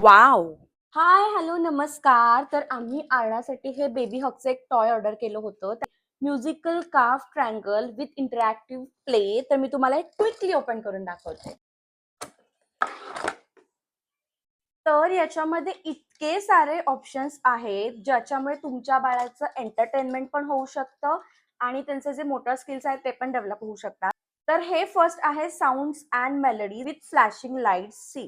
Wow! हाय, hello, नमस्कार. तर आम्ही आरणासाठी हे बेबी हगचं एक टॉय ऑर्डर केलं होतं. Musical carve triangle with interactive play. तर मी तुम्हाला एक क्विकली ओपन करून दाखवते. तर याच्यामध्ये इतके सारे ऑप्शन्स आहेत, ज्याच्यामुळे तुमच्या बाळाचं एंटरटेनमेंट पण होऊ शकतं आणि त्यांचे जे मोटर स्किल्स आहेत ते पण डेव्हलप होऊ शकतात. तर हे फर्स्ट आहे sounds and melody with flashing lights. See,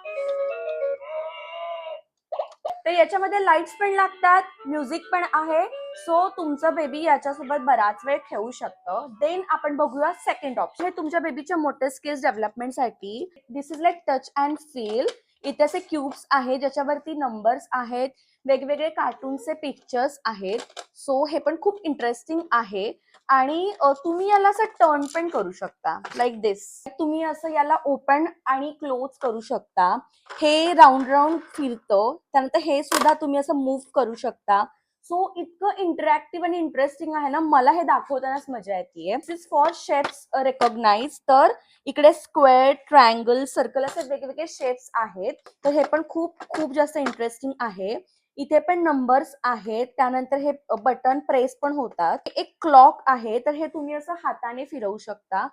तर याच्यामध्ये लाईट्स पण लागतात, म्युझिक पण आहे. सो तुमचं बेबी याच्यासोबत बराच वेळ खेळू शकतं. देन आपण बघूया सेकंड ऑप्शन. हे तुमच्या बेबीच्या मोटर स्किल्स डेव्हलपमेंटसाठी. This is like touch and feel. इथे असे क्यूब्स आहेत ज्याच्यावरती नंबर्स आहेत, वेगवेगळे कार्टूनचे पिक्चर्स आहेत. सो हे पण खूप इंटरेस्टिंग आहे. आणि तुम्ही याला असं टर्न पण करू शकता, लाईक दिस. तुम्ही असं याला ओपन आणि क्लोज करू शकता. हे राऊंड राऊंड फिरतं. त्यानंतर हे सुद्धा तुम्ही असं मूव्ह करू शकता. सो इतकं इंटरॅक्टिव्ह आणि इंटरेस्टिंग आहे ना, मला हे दाखवतानाच मजा येते. दिस इज फॉर शेप्स रेकॉग्नाइज. तर इकडे स्क्वेअर, ट्रायंगल, सर्कल असे वेगवेगळे शेप्स आहेत. तर हे पण खूप खूप जास्त इंटरेस्टिंग आहे. इथे पण नंबर्स आहेत. त्यानंतर हे बटन प्रेस पण होतात. एक क्लॉक आहे, तर हे तुम्ही असं हाताने फिरवू शकता.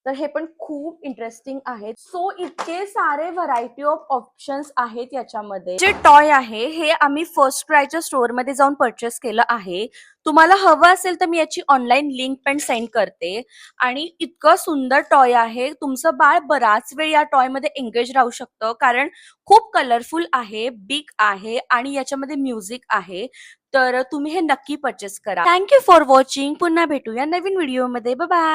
तर हे पण खूप इंटरेस्टिंग आहे. सो इतके सारे व्हरायटी ऑफ ऑप्शन्स आहेत याच्यामध्ये. जे टॉय आहे हे आम्ही फर्स्ट क्रायच्या स्टोअरमध्ये जाऊन परचेस केलं आहे. तुम्हाला हवं असेल तर मी याची ऑनलाईन लिंक पण सेंड करते. आणि इतकं सुंदर टॉय आहे. तुमचं बाळ बराच वेळ या टॉय मध्ये एंगेज राहू शकतं, कारण खूप कलरफुल आहे, बिग आहे आणि याच्यामध्ये म्युझिक आहे. तर तुम्ही हे नक्की परचेस करा. Thank you for watching. पुन्हा भेटूया नवीन व्हिडिओमध्ये. Bye bye.